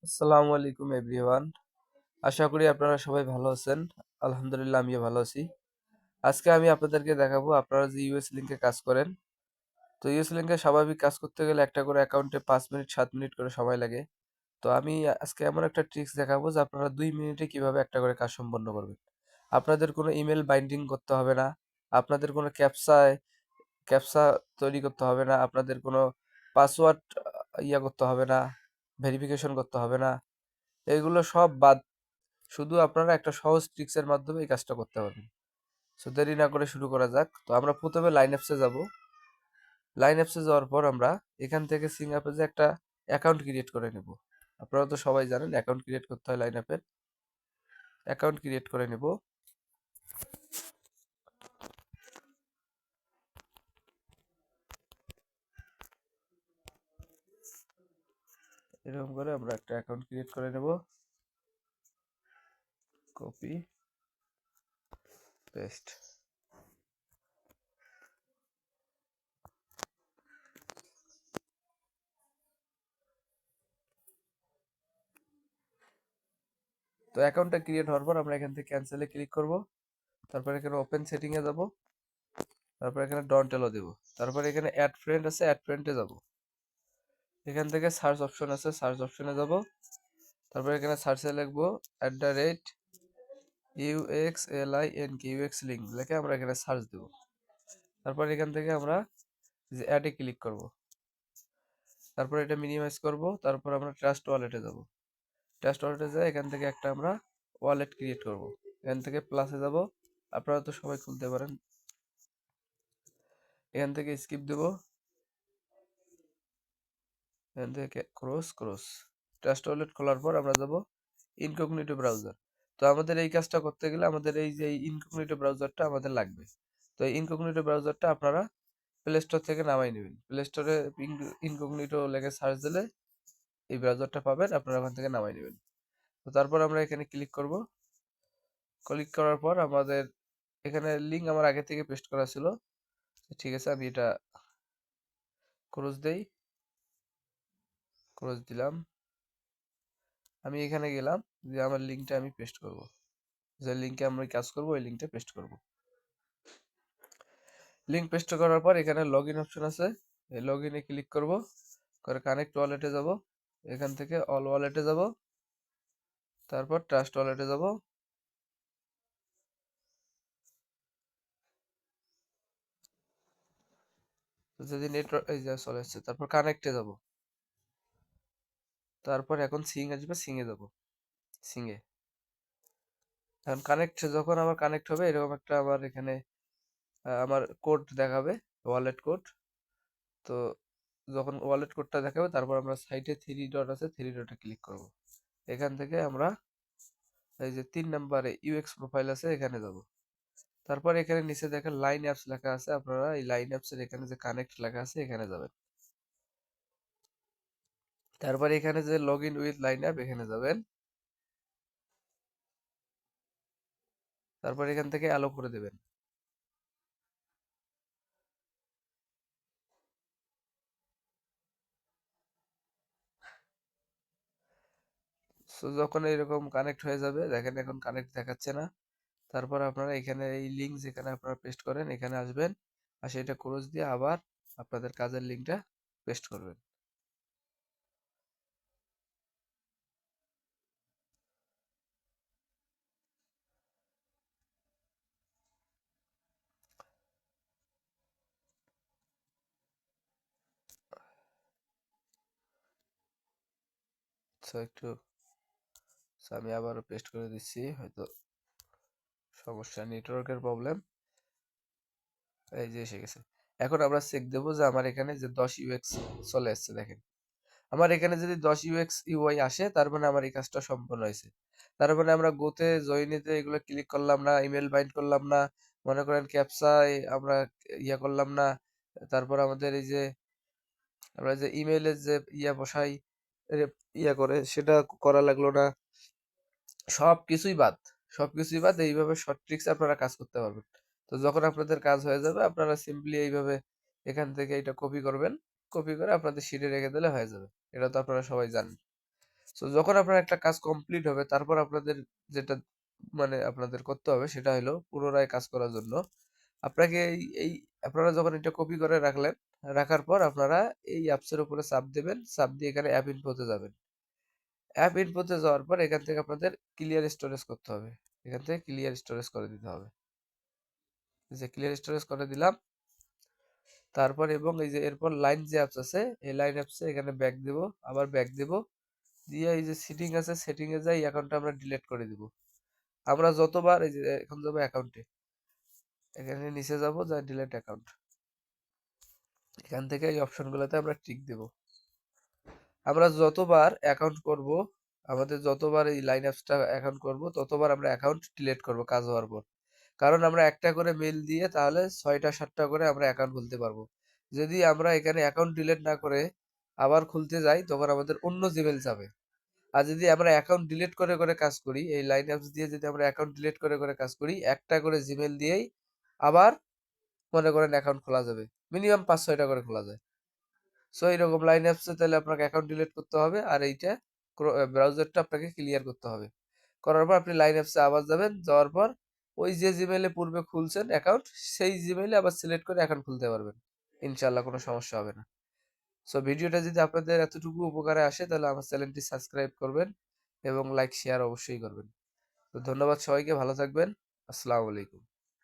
আসসালামু আলাইকুম এভরিওয়ান। আশা করি আপনারা সবাই ভালো আছেন। আলহামদুলিল্লাহ আমিও ভালো আছি। আজকে আমি আপনাদেরকে দেখাবো আপনারা যে ইউএস লিংকে কাজ করেন। তো ইউএস লিংকে স্বাভাবিক কাজ করতে গেলে একটা করে অ্যাকাউন্টে 5 মিনিট 7 মিনিট করে সময় লাগে। তো আমি আজকে এমন একটা ট্রিক্স দেখাবো যে আপনারা 2 মিনিটে কিভাবে একটা করে কাজ সম্পন্ন করবেন। আপনাদের কোনো ইমেল বাইন্ডিং করতে হবে না। আপনাদের কোনো ক্যাপসা তৈরি করতে হবে না। আপনাদের কোনো পাসওয়ার্ড করতে হবে না। ভেরিফিকেশন করতে হবে না। এগুলো সব বাদ। শুধু আপনারা একটা সহজ ট্রিক্সের মাধ্যমে এই কাজটা করতে পারবেন। সো দেরি না করে শুরু করা যাক। তো আমরা প্রথমে লাইন অ্যাপসে যাব। লাইন অ্যাপসে যাওয়ার পর আমরা এখান থেকে সিং অ্যাপে যে একটা অ্যাকাউন্ট ক্রিয়েট করে নেব। আপনারা তো সবাই জানেন অ্যাকাউন্ট ক্রিয়েট করতে হয় লাইন অ্যাপের। অ্যাকাউন্ট ক্রিয়েট করে নেব। এরকম করে আমরা একটা অ্যাকাউন্ট ক্রিয়েট করে নেব। Copy paste. তো অ্যাকাউন্টটা ক্রিয়েট হওয়ার পর আমরা এখান থেকে ক্যান্সেলে ক্লিক করব। তারপর এখানে ওপেন সেটিং এ যাব। তারপর এখানে ডন্ট এলো দেব। তারপর এখানে অ্যাড ফ্রেন্ড আছে, অ্যাড ফ্রেন্ডে যাব। এখান থেকে সার্চ অপশন আছে, সার্চ অপশনে যাব। তারপর এখানে সার্চে লিখবো @UXLINK লিঙ্ক লিখে আমরা এখানে সার্চ দেব। তারপর এখান থেকে আমরা যে অ্যাডে ক্লিক করব। তারপর এটা মিনিমাইজ করব। তারপর আমরা ট্রাস্ট ওয়ালেটে যাব। ট্রাস্ট ওয়ালেটে যাই এখান থেকে একটা আমরা ওয়ালেট ক্রিয়েট করব। এখান থেকে প্লাসে যাব। আপনারা তো সবাই খুলতে পারেন। এখান থেকে স্কিপ দেব। এখান থেকে ক্রস। ট্রাস্ট ওয়ালেট খোলার পর আমরা যাব ইনকগনিটো ব্রাউজার। তো আমাদের এই কাজটা করতে গেলে আমাদের এই যে ইনকগনিটো ব্রাউজারটা আমাদের লাগবে। তো এই ইনকগনিটো ব্রাউজারটা আপনারা প্লে স্টোর থেকে নামাই নেবেন। প্লে স্টোরে ইনকগনিটো লেগে সার্চ দিলে এই ব্রাউজারটা পাবেন, আপনারা ওখান থেকে নামাই নেবেন। তো তারপর আমরা এখানে ক্লিক করব। ক্লিক করার পর আমাদের এখানে লিঙ্ক আমার আগে থেকে পেস্ট করা ছিল। ঠিক আছে, আমি এটা ক্রস দেই। ক্রস দিলাম। আমি এখানে গেলাম যে আমার লিঙ্কটা আমি পেস্ট করব। যে লিঙ্কে আমরা কাজ করব ওই লিঙ্কটা পেস্ট করব। লিঙ্ক পেস্ট করার পর এখানে লগ ইন অপশন আছে। এই লগ ইনে ক্লিক করব। করে কানেক্ট ওয়ালেটে যাব। এখান থেকে অল ওয়ালেটে যাব। তারপর ট্রাস্ট ওয়ালেটে যাব। যদি নেটওয়ার্ক এই যে চলে আসছে, তারপর কানেক্টে যাব। তারপর এখন সিং আসবে, সিং এ যাব। সিং এ এখন কানেক্ট, যখন আমার কানেক্ট হবে এরকম একটা আমার এখানে আমার কোড দেখাবে, ওয়ালেট কোড। তো যখন ওয়ালেট কোডটা দেখাবে তারপর আমরা সাইটে থ্রি ডট আছে, থ্রি ডটে ক্লিক করব। এখান থেকে আমরা এই যে 3 নম্বরে ইউএক্স প্রোফাইল আছে এখানে যাব। তারপর এখানে নিচে দেখেন লাইন অ্যাপস লেখা আছে, আপনারা এই লাইন অ্যাপস এর এখানে যে কানেক্ট লেখা আছে এখানে যাবেন। তারপর এখানে যে log in with line app এখানে যাবেন। তারপর এখান থেকে অ্যালো করে দেবেন। সো যখন এরকম কানেক্ট হয়ে যাবে, দেখেন এখন কানেক্ট দেখাচ্ছে না। তারপর আপনারা এখানে এই লিঙ্ক যেখানে আপনারা পেস্ট করেন এখানে আসবেন। আর সেটা ক্রস দিয়ে আবার আপনাদের কাজের লিঙ্কটা পেস্ট করবেন। একটু আমি আবারও পেস্ট করে দিচ্ছি, হয়তো সমস্যা, নেটওয়ার্কের প্রবলেম। এই যে এসে গেছে। এখন আমরা চেক দেবো যে আমার এখানে যে 10 ইউএক্স চলে আসছে। দেখেন আমার এখানে যদি 10 ইউএক্স ইউআই আসে তার মানে আমার এই কাজটা সম্পন্ন হয়েছে। তার মানে আমরা গোতে জয়েনিতে এগুলো ক্লিক করলাম না, ইমেল বাইন্ড করলাম না, মনে করেন ক্যাপচায় আমরা করলাম না। তারপর আমাদের এই যে আমরা যে ইমেইলের যে বসাই করে সেটা করা লাগলো না। সবকিছুই বাদ। সবকিছুই বাদ। এইভাবে শর্ট ট্রিক্স আপনারা কাজ করতে পারবেন। তো যখন আপনাদের কাজ হয়ে যাবে আপনারা সিম্পলি এইভাবে এখান থেকে এটা কপি করবেন। কপি করে আপনাদের শিটে রেখে দিলে হয়ে যাবে। এটা তো আপনারা সবাই জানেন। সো যখন আপনার একটা কাজ কমপ্লিট হবে তারপর আপনাদের যেটা মানে আপনাদের করতে হবে সেটা হলো পুনরায় কাজ করার জন্য আপনাকে এই আপনারা যখন এটা কপি করে রাখলেন, রাখার পর আপনারা এই অ্যাপসের উপরে চাপ দেবেন, চাপ দিয়ে এখানে অ্যাপ ইনফোতে যাবেন। অ্যাপ ইনফোতে যাওয়ার পর এখান থেকে আপনাদের ক্লিয়ার স্টোরেজ করতে হবে, এখান থেকে ক্লিয়ার স্টোরেজ করে দিতে হবে। যে ক্লিয়ার স্টোরেজ করে দিলাম, তারপর এবং এই যে এরপর লাইন যে অ্যাপস আছে এই লাইন অ্যাপসে এখানে ব্যাক দেব, আবার ব্যাক দেব, দিয়ে এই যে সেটিং আছে সেটিং এ যাই অ্যাকাউন্টটা আমরা ডিলিট করে দিব। আমরা যতবার এই যে এখন যাবো অ্যাকাউন্টে, এখানে নিচে যাব, যা ডিলিট অ্যাকাউন্ট, এখান থেকে এই অপশনগুলোতে আমরা টিক দেব। আমরা যতবার অ্যাকাউন্ট করব, আমাদের যতবার এই লাইন অ্যাপসটা অ্যাকাউন্ট করব ততবার আমরা অ্যাকাউন্ট ডিলিট করব কাজ হওয়ার পর। কারণ আমরা একটা করে মেল দিয়ে তাহলে 6টা 7টা করে আমরা অ্যাকাউন্ট খুলতে পারবো। যদি আমরা এখানে অ্যাকাউন্ট ডিলিট না করে আবার খুলতে যাই তখন আমাদের অন্য জিমেল যাবে। আর যদি আমরা অ্যাকাউন্ট ডিলিট করে করে কাজ করি, এই লাইন অ্যাপস দিয়ে যদি আমরা অ্যাকাউন্ট ডিলিট করে করে কাজ করি, একটা করে জিমেল দিয়েই আবার মনে করেন অ্যাকাউন্ট খোলা যাবে। মিনিমাম 5-6টা করে খোলা যায়। সো এইরকম লাইন অ্যাপসে তাহলে আপনাকে অ্যাকাউন্ট ডিলিট করতে হবে আর এইটা ব্রাউজারটা আপনাকে ক্লিয়ার করতে হবে। করার পর আপনি লাইন অ্যাপসে আবার যাবেন, যাওয়ার পর ওই যে জিমেইলে পূর্বে খুলছেন অ্যাকাউন্ট সেই জিমেইলে আবার সিলেক্ট করে অ্যাকাউন্ট খুলতে পারবেন। ইনশাআল্লাহ কোনো সমস্যা হবে না। সো ভিডিওটা যদি আপনাদের এতটুকু উপকারে আসে তাহলে আমার চ্যানেলটি সাবস্ক্রাইব করবেন এবং লাইক শেয়ার অবশ্যই করবেন। তো ধন্যবাদ সবাইকে, ভালো থাকবেন। আসসালামু আলাইকুম।